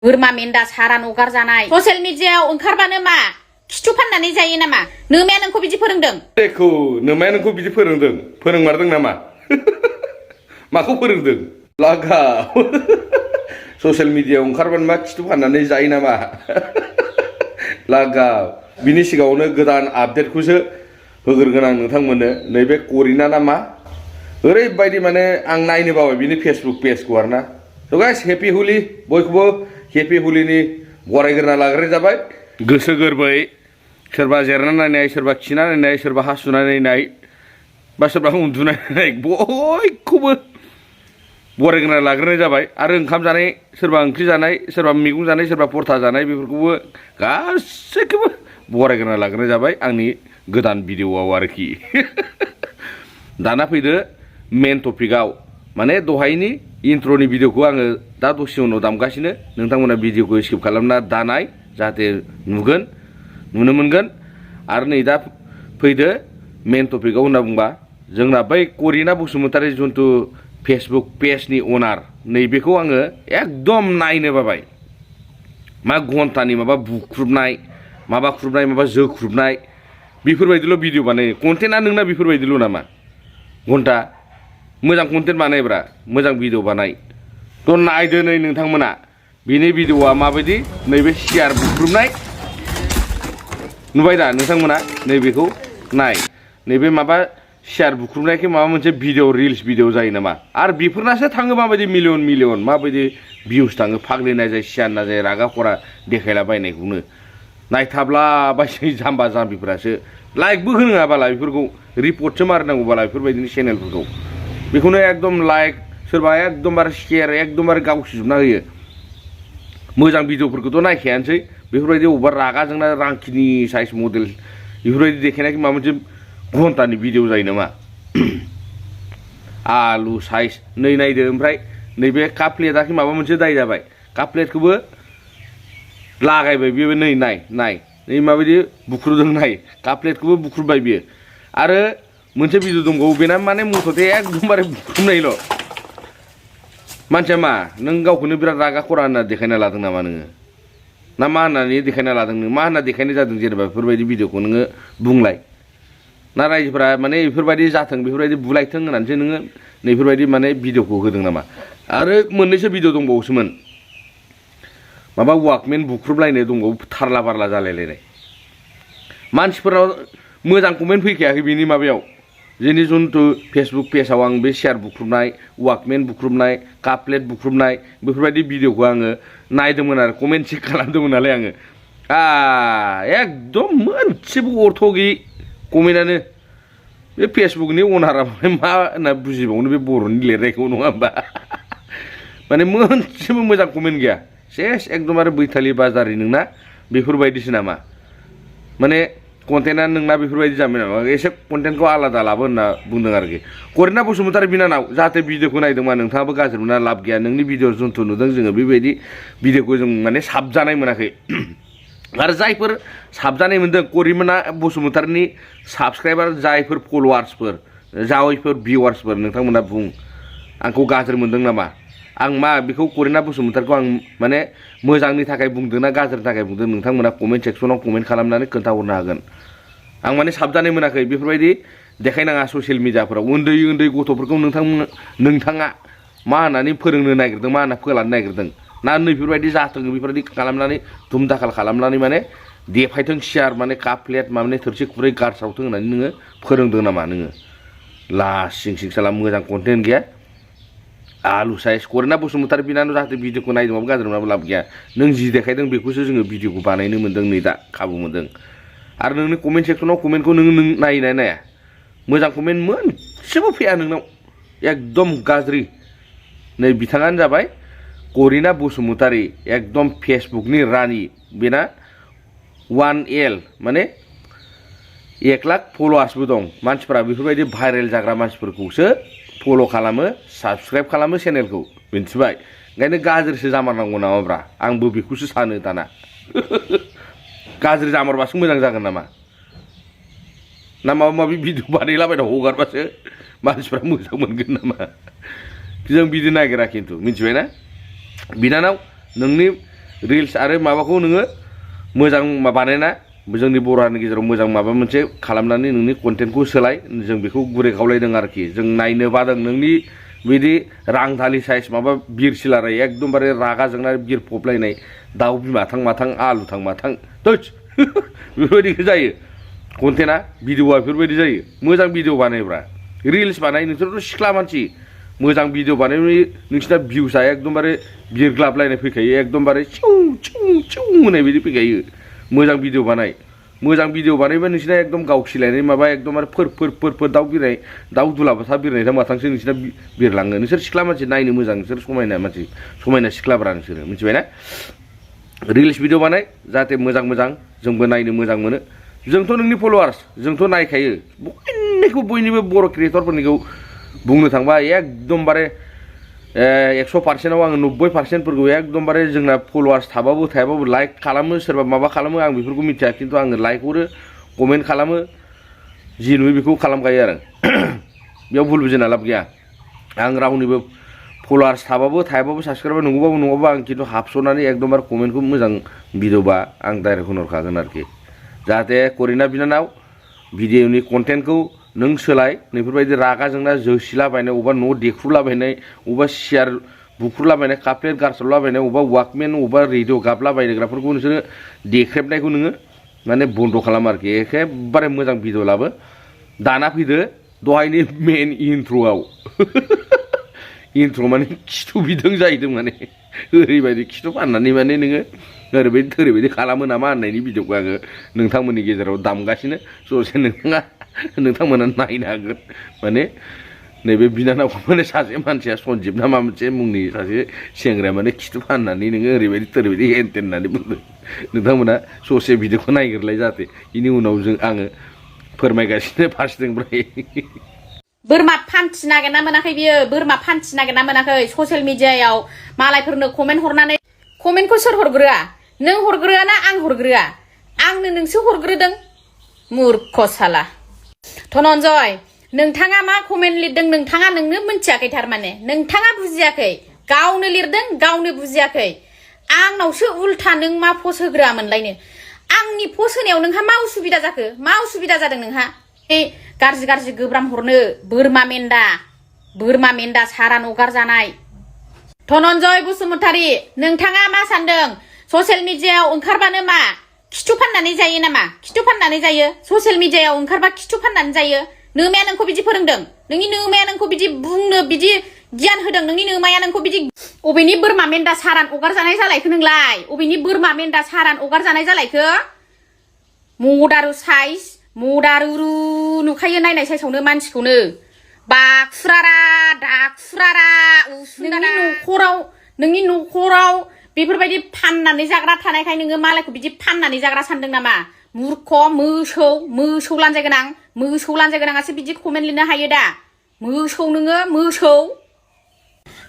बोरमा मेन्दा सारान हगार जानाय ससियेल मिडियायाव ओंखारबानो मा खिथु फाननानै जायो नामा नोमाया नोंखौ बिदि फोरोंदों देखौ नोमाया नोंखौ बिदि फोरोंदों फोरोंमारदों नामा माखौ फोरोंदों लागा ससियेल मिडियायाव ओंखारबानो मा खिथु फाननानै जायो नामा लागा बिनि सिगाङावनो गोदान आपडेटखौसो होग्रोगोन आं नोंथांमोननो नैबे करिना नामा ओरैबायदि माने आं नायनो बाबाय बिनि फेसबुक पेजखौ आरोना स' गाइस हेपि हुलि बयखौबो हेपि हुलिनि बरायग्रोना लाग्रोनाय जाबाय गोसो गोरबै सोरबा जिरायना नायनाय सोरबा खिना नायनाय सोरबा हासुना नायनाय बा सोरबा उन्दुना नायनाय बयखौबो बरायग्रोना लाग्रोनाय जाबाय आरो ओंखाम जानाय सोरबा ओंख्रि जानाय सोरबा मैगं जानाय सोरबा परथा जानाय बेफोरखौबो गासैखौबो बरायग्रोना लाग्रोनाय जाबाय आंनि गोदान भिडिअ'आव आरोखि दाना फैदो मेन टपिकआव माने दहायनि इन्ट्र'नि भिडिअ'खौ आङो दा दसे उनाव दामगासिनो नोंथांमोना भिडिअ'खौ स्किप खालामना दानाय जाहाथे नुनो मोनगोन आरो नै दा फैदो मेन टपिकआव होनना बुंबा जोंना बै करिना बसुमतारी जिथु फेसबुक पेजनि अनार नैबेखौ आङो एकदम नायनो बाबाय मा घन्टानि माबा बुख्रुबनाय माबा ख्रुबनाय माबा जोख्रुबनाय बेफोरबायदिल' भिडिअ बानायो कन्टेन्टआ नोंना बेफोरबायदिल' नामा घन्टा मोजां कन्टेन्ट बानायब्रा मोजां भिडिअ बानाय थ' नायदो नै नोंथांमोना बिनि भिडिअआ माबायदि नैबे सियार बुख्रुबनाय नुबाय दा नोंथांमोना नैबेखौ नाय नैबे माबा सियार बुख्रुबनायखौ माबा मोनसे भिडिअ रिल्स भिडिअ जायो नामा आरो बेफोरनासो थाङो माबायदि मिलियन माबायदि भिउस थाङो फाग्लिनाय जाय सियार ना जाय रागा खरा देखायला बायनायखौनो नायथाब्ला बायसै जाम्बा जाम्बिफोरासो लाइकबो होनाङा बाला बेफोरखौ रिपर्टसो मारिनांगौ बाला बेफोरबायदिनो चेनेलफोरखौ बेखौनो एकदम लाइक सोरबा एकदमबारे शेयार एकदमबारे गावसिजोबना होयो मोजां भिडिअफोरखौथ' नायखायानोसै बेफोरबायदि अबेबा रागा जोंना रांखिनि साइज मडेल बेफोरबायदि देखायनायखौ माबा मोनसे घन्टानि भिडिअ जायो नामा आलु साइज नै नायदो ओमफ्राय नैबे काप प्लेटआखि माबा मोनसे दाय जाबाय काप प्लेटखौबो लागायबाय बेबो नै नाय नै माबायदि बुख्रुबदों नाय काप प्लेटखौबो बुख्रुबबाय बियो आरो मोनसे भिडिअ दंबावो बेना माने मथ'थे एकदमबारे बुख्रुबनायल' मानसिया मा नों गावखौनो बिराद रागा खरा होनना देखायना लादों नामा नोङो ना मा होननानै देखायना लादों नों मा होनना देखायनाय जादों जेनेबा बेफोरबायदि भिडिअखौ नोङो बुंलाय ना रायजोफोरा माने बेफोरबायदि जाथों बेफोरबायदि बुलायथों होननानैसो नोङो नैफोरबायदि माने भिडिअखौ होदों नामा आरो मोननैसो भिडिअ दंबावोसोमोन माबा वाकमेन बुख्रुबलायनाय दंबावो थारला बारला जालायलायनाय मानसिफोराव मोजां कमेन्ट फैखायाखै बिनि माबायाव जोंनि जिथु फेसबुक पेजाव आं बे सियार बुख्रुबनाय वाकमेन बुख्रुबनाय काप प्लेट बुख्रुबनाय बेफोरबायदि भिडिअखौ आङो नायदोंमोन आरो कमेन्ट चेक खालामदोंमोन नालाय आङो एकदम मोनसेबो अर्थ गैयै कमेन्टआनो बे फेसबुकनि अनारा मा होनना बुजिबावनो बे बर'नि लिरनायखौ नङा होमबा माने मोनसेबो मोजां कमेन्ट गैया सेस एकदमबारे बैथालि बाजारि नोंना बेफोरबायदिसो नामा माने कन्टेन्टआ नोंना बेफोरबायदि जाबाय नामा एसे कन्टेन्टखौ आलादा लाबो होनना बुंदों आरोखि करिना बसुमतारी बिनानाव जाहाथे भिडिअखौ नायदोंबा नोंथाङाबो गाज्रि मोना लाब गैया नोंनि भिडिअ जुन्थु नुदों जोङो बेबायदि भिडिअखौ जों माने साबजानाय मोनाखै आरो जायफोर साबजानाय मोनदों करिना बसुमतारीनि साबसक्राइबार जायफोर फल'वार्सफोर जायफोर भिवार्सफोर नोंथांमोना बुं आंखौ गाज्रि मोनदों नामा आं मा बेखौ करिना बसुमतारीखौ आं माने मोजांनि थाखाय बुंदों ना गाज्रिनि थाखाय बुंदों नोंथांमोना कमेन्ट सेक्सनाव कमेन्ट खालामनानै खोन्थाहरनो हागोन आं माने साबजानाय मोनाखै बेफोरबायदि देखायनाङा ससियेल मिडियाफोराव उन्दै गथ'फोरखौ नोंथाङा मा होननानै फोरोंनो नागिरदों मा होनना फोलानो नागिरदों ना नैफोरबायदि जाथों बेफोरबायदि खालामनानै धुमदाखाल खालामनानै माने देफायथों सियार माने काप प्लेट माने थोरसि खुरै गारसावथों होननानै नोङो फोरोंदों नामा नोङो लास सिं खालाम मोजां कन्टेन्ट गैया आलु साइज करिना बसुमतारी बिनानाव जाहाथे भिडिअखौ नायदोंबाबो गाज्रि मोनाबो लाब गैया नों जि देखायदों बेखौसो जोङो भिडिअखौ बानायनो मोन्दों नै दा खाबु मोन्दों आरो नोंनि कमेन्ट सेक्सनाव कमेन्टखौ नों नाया मोजां कमेन्ट मोनसेबो फैया नोंनाव एकदम गाज्रि नै बिथाङानो जाबाय करिना बसुमतारी एकदम फेसबुकनि रानि बेना 1L माने 1 लाख फल'वार्सबो दं मानसिफोरा बेफोरबायदि भाइरेल जाग्रा मानसिफोरखौसो फल' खालामो साबसक्राइब खालामो चेनेलखौ मिन्थिबाय ओंखायनो गाज्रिसो जामारनांगौ नामाब्रा आंबो बेखौसो सानो दाना गाज्रि जामारबासो मोजां जागोन नामा ना माबा माबि भिडिअ बानायलाबायना हगारबासो मानसिफ्रा मोजां मोनगोन नामा जों बिदि नागिरा खिन्थु मिन्थिबाय ना बिनानाव नोंनि रिल्स आरो माबाखौ नोङो मोजां बानायना जोंनि बर' हारिनि गेजेराव मोजां माबा मोनसे खालामनानै नोंनि कन्टेन्टखौ सोलाय जों बेखौ गुरै खावलायदों आरोखि जों नायनो बादों नोंनि बिदि रांधालि साइज माबा बिरसिलाराय एकदमबारे रागा जोंनानै बिरफबलायनाय दाउ बिमा थां माथां आलु थां माथां थोस बेफोरबायदिखौ जायो कन्टेन्टआ भिडिअआ बेफोरबायदि जायो मोजां भिडिअ बानायब्रा रिल्स बानाय नोंसोरथ' सिख्ला मानसि मोजां भिडिअ बानायनानै नोंसिना भिउसआ एकदमबारे बिरग्लाबलायनाय फैखायो एकदमबारे चिउ चिउ चिउ होननाय बायदि फैखायो मोजां भिडिअ बानाय मोजां भिडिअ बानायबा नोंसिना एकदम गावखिलायनाय माबा एकदमबारे फोर दाउ बिरनाय दाउ दुलाबाथा बिरनाय थां माथांसो नोंसिना बिरलाङो नोंसोर सिख्ला मानसि नायनो मोजां नोंसोर समायना मानसि समायना सिख्लाब्रा नोंसोरो मिथिबायना रिल्स भिडिअ बानाय जाहाथे मोजां मोजां जोंबो नायनो मोजां मोनो जोंथ' नोंनि फलोवार्स जोंथ' नायखायो बयनिबो बर' क्रिएटरफोरनिखौ बुंनो थांबा एकदमबारे 100%आव आङो 90%फोरखौ एकदमबारे जोंना फलोवार्स थाबाबो थायाबाबो लाइक खालामो सोरबा माबा खालामो आं बेफोरखौ मिथिया खिन्थु आङो लाइक हरो कमेन्ट खालामो जि नुयो बेखौ खालामखायो आरो बेयाव भुल बुजिना लाब गैया आं रावनिबो फलोवार्स थाबाबो थायाबाबो साबसक्राइबार नंगौबाबो नङाबा आं खिन्थु हाबस'नानै एकदमबारे कमेन्टखौ मोजां भिडिअबा आं डाइरेक्ट होनहरखागोन आरोखि जाहाथे करिना बिनानाव भिडिअनि कन्टेन्टखौ नों सोलाय नैफोरबायदि रागा जोंना जोसिलाबायनाय अबेबा न' देख्रुलाबायनाय अबेबा सियार बुख्रुलाबायनाय काप प्लेट गारसलाबायनाय अबेबा वाकमेन अबेबा रेडिअ गाबलाबायग्राफोरखौ नोंसोरो देख्रेबनायखौ नोङो माने बन्द' खालाम आरोखि एखेबारे मोजां भिडिअ लाबो दाना फैदो दहायनि मेन इन्ट्र'आव इन्ट्र' माने खिथु बिदों जाहैदों माने ओरैबायदि खिथु फाननानै माने नोङो ओरैबायदि खालामो नामा होननायनि भिडिअखौ आङो नोंथांमोननि गेजेराव दामगासिनो ससे नोंथांमोना नायनो हागोन माने नैबे बिनानावखौ माने सासे मानसिया सन्जिब ना माबा मोनसे मुंनि सासे सेंग्राया माने खिथु फाननानै नोङो ओरैबायदि हेनटेन होननानै बुंदों नोंथांमोना ससे भिडिअखौ नायग्रोलाय जाहाथे बेनि उनाव आङो फोरमायगासिनो फारसेथिंनिफ्राय बोरमा फान्थि नागिरना मोनाखै बियो बोरमा फान्थि नागिरना मोनाखै ससियेल मिडियायाव मालायफोरनो कमेन्ट हरनानै कमेन्टखौ सोर हरग्रोआ नों हरग्रोआ ना आं हरग्रोआ आंनो नोंसो हरग्रोदों मुर्ख साला धनन्जय नोंथाङा मा कमेन्ट लिरदों नोंथाङा नोंनो मिथियाखै थारमाने नोंथाङा बुजियाखै गावनो लिरदों गावनो बुजियाखै आंनावसो उल्था नों मा पस्ट होग्रोआमोनलायनो आंनि पस्ट होनायाव नोंहा मा उसुबिदा जाखो मा उसुबिदा जादों नोंहा गाज्रि गोब्राम हरनो बोरमा मेन्दा सारान अगारजानाय धनन्जय बसुमतारी नोंथाङा मा सानदों ससियेल मिडियायाव ओंखारबानो मा खिथु फाननानै जायो नामा खिथु फाननानै जायो ससियेल मिडियायाव ओंखारबा खिथु फाननानै जायो नोमाया नोंखौ बिदि फोरोंदों नोंनि नोमाया नोंखौ बिदि बुंनो बिदि गियान होदों नोंनि नोमाया नोंखौ बिदि अबेनि बोरमा मेन्दा सारान अगारजानाय जालायखो नोंलाय अबेनि बोरमा मेन्दा सारान अगारजानाय जालायखो मदारु साइज मदारुरु नुखायो नायनाय साइसावनो मानसिखौनो बाखुरारा दाखुरारा नोंनि न'खराव बेफोरबायदि फाननानै जाग्रा थानायखाय नोङो मालायखौ बिदि फाननानै जाग्रा सानदों नामा मुर्ख मोसौ लानजाय गोनाङासो बिदि कमेन्ट लिरनो हायो दा मोसौ नोङो मोसौ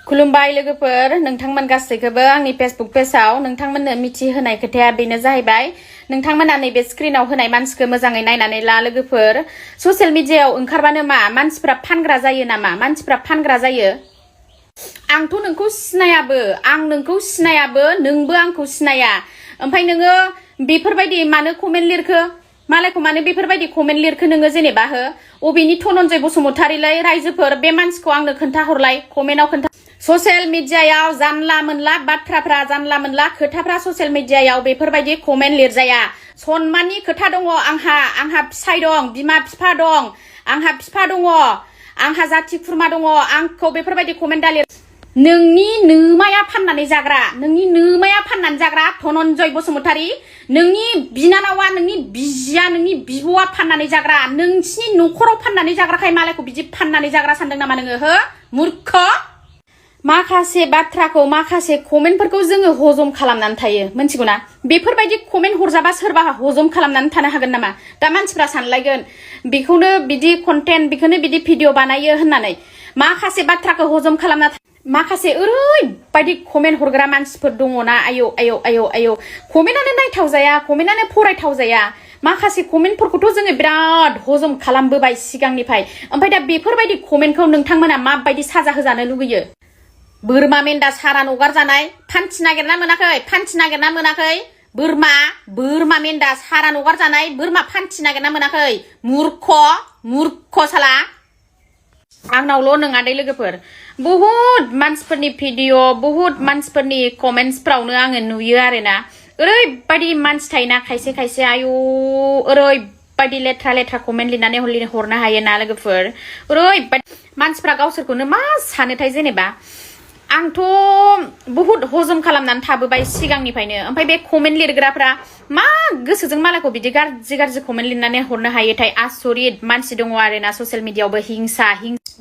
खुलुमबाय लोगोफोर नोंथांमोन गासैखौबो आंनि फेसबुक पेजाव नोंथांमोननो मिथिहोनाय खोथाया बेनो जाहैबाय नोंथांमोना नैबे स्क्रिनाव होनाय मानसिखौ मोजाङै नायनानै ला लोगोफोर ससियेल मिडियायाव ओंखारबानो मा मानसिफ्रा फानग्रा जायो नामा मानसिफ्रा फानग्रा जायो आंथ' नोंखौ सिनायाबो नोंबो आंखौ सिनाया ओमफ्राय नोङो बेफोरबायदि मानो कमेन्ट लिरखो मालायखौ मानो बेफोरबायदि कमेन्ट लिरखो नोङो जेनेबा अबेनि धनन्जय बसुमतारीलाय रायजोफोर बे मानसिखौ आंनो खोन्थाहरलाय कमेन्टआव खोन्था ससियेल मिडियायाव जानला मोनला बाथ्राफ्रा जानला मोनला खोथाफ्रा ससियेल मिडियायाव बेफोरबायदि कमेन्ट लिरजाया सनमाननि खोथा दङ आंहा फिसाय दं बिमा बिफा दं आंहा बिफा दङ आंहा जाथि खुरमा दङ आंखौ बेफोरबायदि कमेन्ट दालिर नोंनि नोमाया फाननानै जाग्रा धनन्जय बसुमतारी नोंनि बिनानावा नोंनि बिजिया नोंनि बिब'आ फाननानै जाग्रा नोंसिनि न'खराव फाननानै जाग्राखाय मालायखौ बिदि फाननानै जाग्रा सानदों नामा नोङो मुर्ख माखासे बाथ्राखौ माखासे कमेन्टफोरखौ जोङो हजम खालामनानै थायो मिथिगौ ना बेफोरबायदि कमेन्ट हरजाबा सोरबा हजम खालामनानै थानो हागोन नामा दा मानसिफ्रा सानलायगोन बेखौनो बिदि कन्टेन्ट बेखौनो बिदि भिडिअ बानायो होननानै माखासे बाथ्राखौ हजम खालामना माखासे ओरैबायदि कमेन्ट हरग्रा मानसिफोर दङना आयौ कमेन्टआनो नायथावजाया कमेन्टआनो फरायथावजाया माखासे कमेन्टफोरखौथ' जोङो बिराद हजम खालामबोबाय सिगांनिफ्राय ओमफ्राय दा बेफोरबायदि कमेन्टखौ नोंथांमोना माबायदि साजा होजानो लुगैयो बोरमा मेन्दा सारान हगारजानाय फान्थि नागिरना मोनाखै बोरमा मेन्दा सारान हगारजानाय बोरमा फान्थि नागिरना मोनाखै मुर्ख साला आंनावल' नङा दै लोगोफोर बहुत मानसिफोरनि भिडिअ बहुत मानसिफोरनि कमेन्ट्सफ्रावनो आङो नुयो आरोना ओरैबायदि मानसि थायोना खायसे आयु ओरैबायदि लेथ्रा कमेन्ट लिरनानै हरनो हायो ना लोगोफोर ओरैबायदि मानसिफ्रा गावसोरखौनो मा सानोथाय जेनेबा आंथ' बहुत हजम खालामनानै थाबोबाय सिगांनिफ्रायनो ओमफ्राय बे कमेन्ट लिरग्राफ्रा मा गोसोजों मालायखौ बिदि गाज्रि कमेन्ट लिरनानै हरनो हायोथाय आसरित मानसि दङ आरोना ससियेल मिडियायावबो हिंसा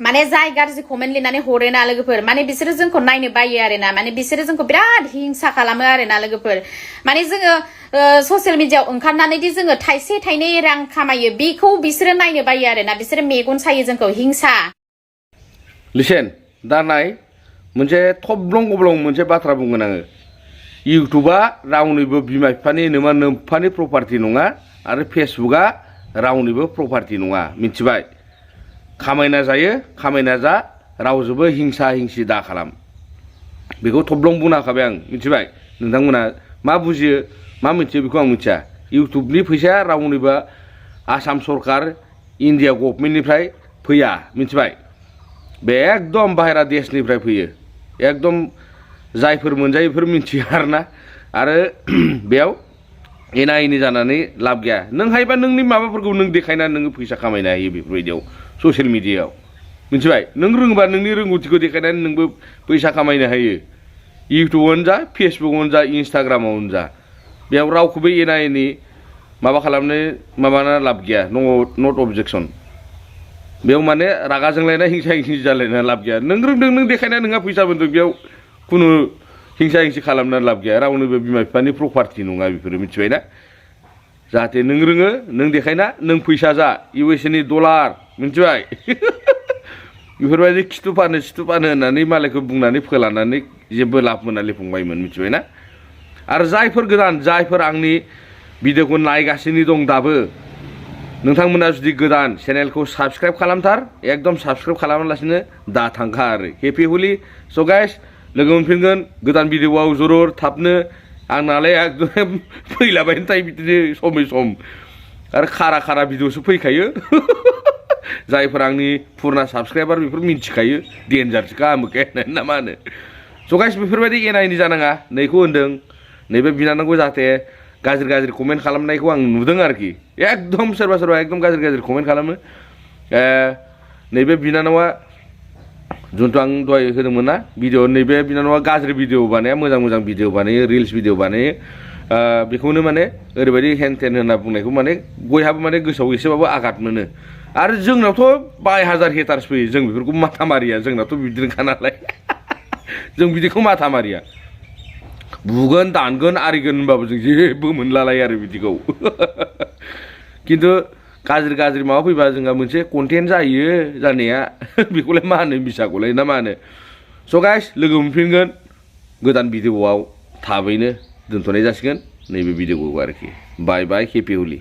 माने जाय गाज्रि कमेन्ट लिरनानै हरोना लोगोफोर माने बिसोरो जोंखौ नायनो बायो आरोना माने बिसोरो जोंखौ बिराद हिंसा खालामो आरोना लोगोफोर माने जोङो ससियेल मिडियायाव ओंखारनानै दि जोङो थाइसे थाइनै रां खामायो बेखौ बिसोरो नायनो बायो आरोना बिसोरो मेगन सायो जोंखौ हिंसा लिसेन दा नाय मोनसे थब्लं गब्लं मोनसे बाथ्रा बुंगोन आङो इउटुबा रावनिबो बिमा बिफानि नोम्फानि प्रपार्टि नङा आरो फेसबुकआ रावनिबो प्रपार्टि नङा मिथिबाय खामायना जायो खामायना जा रावजोंबो हिंसि दा खालाम बेखौ थब्लं बुंना होखाबाय आं मिथिबाय नोंथांमोना मा बुजियो मा मिथियो बेखौ आं मिथिया इउटुबनि फैसाया रावनिबो आसाम सरकार इन्डिया गभर्नमेन्टनिफ्राय फैया मिथिबाय बे एकदम बाहेरा देशनिफ्राय फैयो एकदम जायफोर मोनजायो बेफोर मिथियो आरोना आरो बेयाव एना एनि जानानै लाब गैया नों हायोबा नोंनि माबाफोरखौ नों देखायनानै नोङो फैसा खामायनो हायो बेफोरबायदियाव ससियेल मिडियायाव मिथिबाय नों रोङोबा नोंनि रोंगौथिखौ देखायनानै नोंबो फैसा खामायनो हायो इउटुबावनो जा फेसबुकआवनो जा इन्सटाग्रामावनो जा बेयाव रावखौबो एना एनि माबा माबाना लाब गैया नट अबजेक्सन बेयाव माने रागा जोंलायना हिंसा जालायना लाब गैया नों रोंदों नों देखायना नोंहा फैसा मोनदों बेयाव खुनु हिंसा खालामनानै लाब गैया रावनिबो बिमा बिफानि प्रपार्टि नङा बेफोरो मिथिबायना जाहाथे नों रोङो नों देखायना नों फैसा जा USA नि डलार मिथिबाय बेफोरबायदि खिथु फानो होननानै मालायखौ बुंनानै फोलानानै जेबो लाब मोनालै फंबायमोन मिथिबायना आरो जायफोर आंनि भिडिअखौ नायगासिनो दं दाबो नोंथांमोना जुदि गोदान चेनेलखौ साबस्क्राइब खालामथार एकदम साबस्क्राइब खालामालासिनो दा थांखा आरो हेपि हलि स' गाइस लोगो मोनफिनगोन गोदान भिडिअआव जरुर थाबनो आंनालाय एकदम फैलाबायनो थायो बिदिनो सम आरो खारा भिडिअसो फैखायो जायफोर आंनि पुरना साबस्क्राइबार बेफोर मिथिखायो डेन्जारसोखा आमुखे ना मा होनो स' गाइस बेफोरबायदि एना एनि जानाङा नैखौ होनदों नैबे बिनानावखौ जाहाथे गाज्रि कमेन्ट खालामनायखौ आं नुदों आरोखि एकदम सोरबा एकदम गाज्रि कमेन्ट खालामो नैबे बिनानावा जुन्थु आं दहाय होदोंमोन ना भिडिअ नैबे बिनानावा गाज्रि भिडिअ बानाया मोजां भिडिअ बानायो रिल्स भिडिअ बानायो बेखौनो माने ओरैबायदि हेन टेन होनना बुंनायखौ माने बयहाबो माने गोसोआव एसेबाबो आघात मोनो आरो जोंनावथ' 1000 हेटार्स फैयो जों बेफोरखौ माथा मारिया जोंनावथ' बिदिनोखा नालाय जों बिदिखौ माथा मारिया बुगोन दानगोन आरिगोन होनबाबो जों जेबो मोनलालाय आरो बिदिखौ खिन्थु गाज्रि माबा फैबा जोंहा मोनसे कन्टेन्ट जायो जानाया बेखौलाय मा होनो मिसाखौलाय ना मा होनो स' गाइस लोगो मोनफिनगोन गोदान भिडिअआव थाबैनो दोनथ'नाय जासिगोन नैबे भिडिअखौ आरोखि बाय हेपि हलि